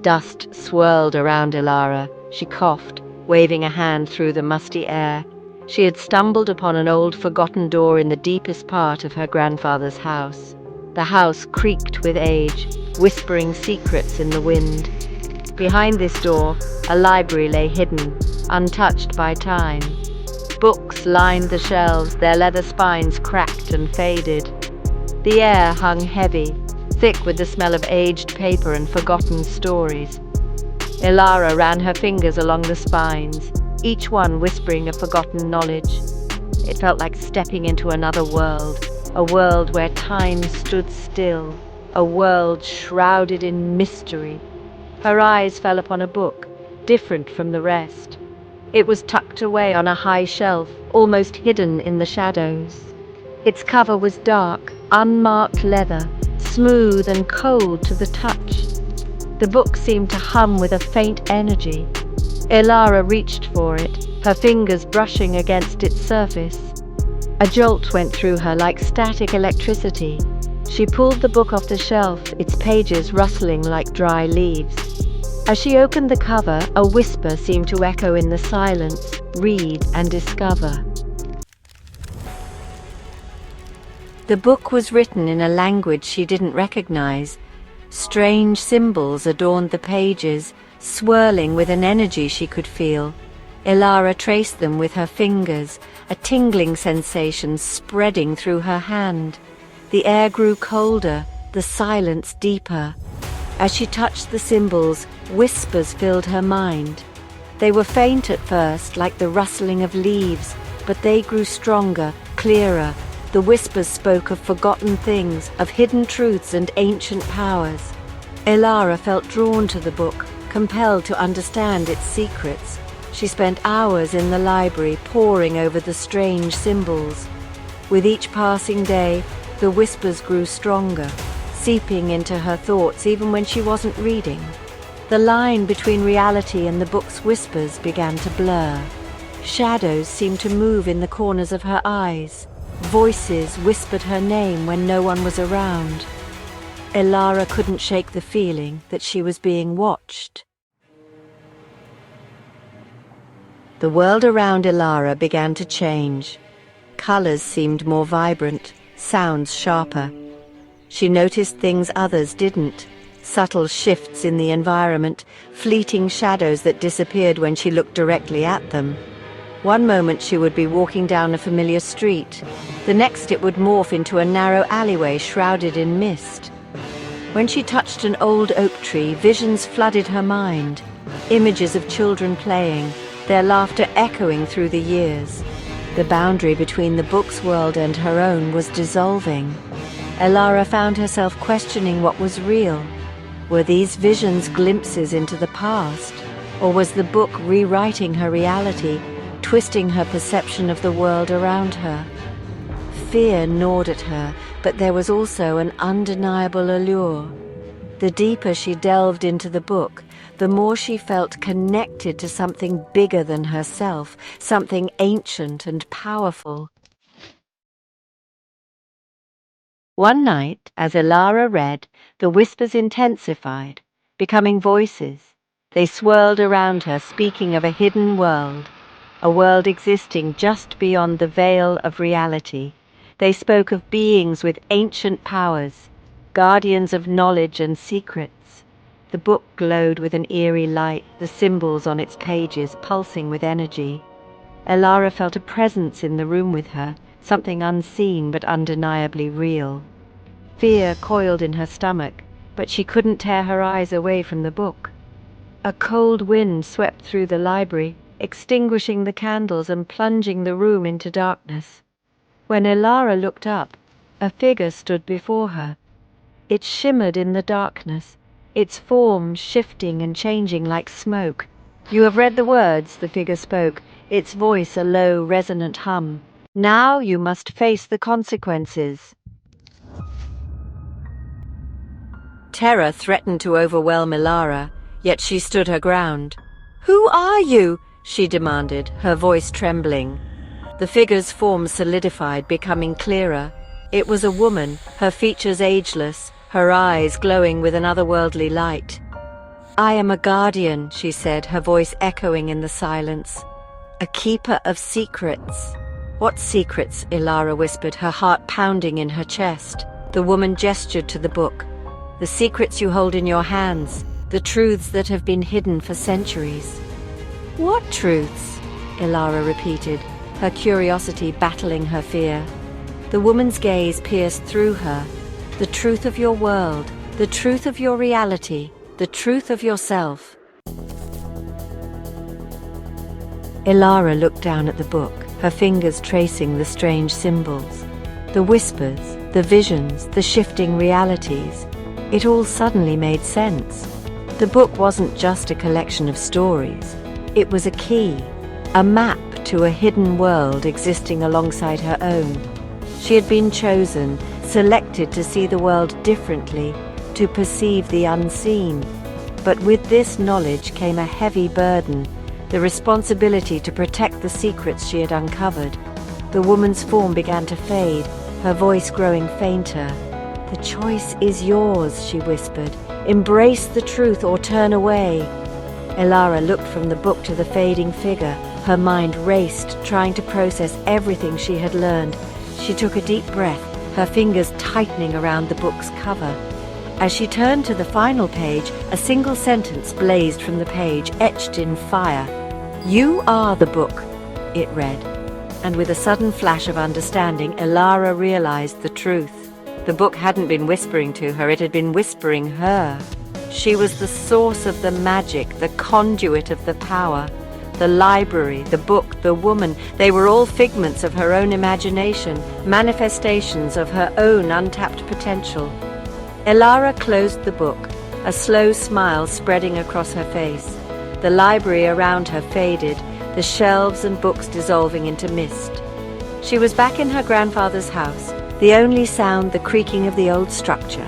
Dust swirled around Elara. She coughed, waving a hand through the musty air. She had stumbled upon an old forgotten door in the deepest part of her grandfather's house. The house creaked with age, whispering secrets in the wind. Behind this door, a library lay hidden, untouched by time. Books lined the shelves, their leather spines cracked and faded. The air hung heavy, thick with the smell of aged paper and forgotten stories. Elara ran her fingers along the spines, each one whispering a forgotten knowledge. It felt like stepping into another world, a world where time stood still, a world shrouded in mystery. Her eyes fell upon a book, different from the rest. It was tucked away on a high shelf, almost hidden in the shadows. Its cover was dark, unmarked leather, smooth and cold to the touch. The book seemed to hum with a faint energy. Elara reached for it, her fingers brushing against its surface. A jolt went through her like static electricity. She pulled the book off the shelf, its pages rustling like dry leaves. As she opened the cover, a whisper seemed to echo in the silence. Read and discover. The book was written in a language she didn't recognize. Strange symbols adorned the pages, swirling with an energy she could feel. Elara traced them with her fingers, a tingling sensation spreading through her hand. The air grew colder, the silence deeper. As she touched the symbols, whispers filled her mind. They were faint at first, like the rustling of leaves, but they grew stronger, clearer. The whispers spoke of forgotten things, of hidden truths and ancient powers. Elara felt drawn to the book, compelled to understand its secrets. She spent hours in the library, poring over the strange symbols. With each passing day, the whispers grew stronger, seeping into her thoughts even when she wasn't reading. The line between reality and the book's whispers began to blur. Shadows seemed to move in the corners of her eyes. Voices whispered her name when no one was around. Elara couldn't shake the feeling that she was being watched. The world around Elara began to change. Colors seemed more vibrant, sounds sharper. She noticed things others didn't. Subtle shifts in the environment, fleeting shadows that disappeared when she looked directly at them. One moment she would be walking down a familiar street. The next it would morph into a narrow alleyway shrouded in mist. When she touched an old oak tree, visions flooded her mind. Images of children playing, their laughter echoing through the years. The boundary between the book's world and her own was dissolving. Elara found herself questioning what was real. Were these visions glimpses into the past? Or was the book rewriting her reality, twisting her perception of the world around her? Fear gnawed at her, but there was also an undeniable allure. The deeper she delved into the book, the more she felt connected to something bigger than herself, something ancient and powerful. One night, as Elara read, the whispers intensified, becoming voices. They swirled around her, speaking of a hidden world, a world existing just beyond the veil of reality. They spoke of beings with ancient powers, guardians of knowledge and secrets. The book glowed with an eerie light, the symbols on its pages pulsing with energy. Elara felt a presence in the room with her, something unseen but undeniably real. Fear coiled in her stomach, but she couldn't tear her eyes away from the book. A cold wind swept through the library, extinguishing the candles and plunging the room into darkness. When Elara looked up, a figure stood before her. It shimmered in the darkness, its form shifting and changing like smoke. "You have read the words," the figure spoke, its voice a low, resonant hum. "Now you must face the consequences." Terror threatened to overwhelm Elara, yet she stood her ground. "Who are you?" she demanded, her voice trembling. The figure's form solidified, becoming clearer. It was a woman, her features ageless, her eyes glowing with an otherworldly light. "I am a guardian," she said, her voice echoing in the silence. "A keeper of secrets." "What secrets?" Elara whispered, her heart pounding in her chest. The woman gestured to the book. "The secrets you hold in your hands, the truths that have been hidden for centuries." "What truths?" Elara repeated, her curiosity battling her fear. The woman's gaze pierced through her. "The truth of your world, the truth of your reality, the truth of yourself." Elara looked down at the book, her fingers tracing the strange symbols. The whispers, the visions, the shifting realities. It all suddenly made sense. The book wasn't just a collection of stories. It was a key, a map to a hidden world existing alongside her own. She had been chosen, selected to see the world differently, to perceive the unseen. But with this knowledge came a heavy burden, the responsibility to protect the secrets she had uncovered. The woman's form began to fade, her voice growing fainter. "The choice is yours," she whispered. "Embrace the truth or turn away." Elara looked from the book to the fading figure. Her mind raced, trying to process everything she had learned. She took a deep breath, her fingers tightening around the book's cover. As she turned to the final page, a single sentence blazed from the page, etched in fire. "You are the book," it read. And with a sudden flash of understanding, Elara realized the truth. The book hadn't been whispering to her, it had been whispering her. She was the source of the magic, the conduit of the power. The library, the book, the woman, they were all figments of her own imagination, manifestations of her own untapped potential. Elara closed the book, a slow smile spreading across her face. The library around her faded, the shelves and books dissolving into mist. She was back in her grandfather's house, the only sound the creaking of the old structure.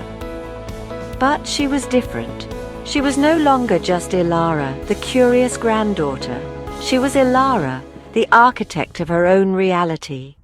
But she was different. She was no longer just Elara, the curious granddaughter. She was Elara, the architect of her own reality.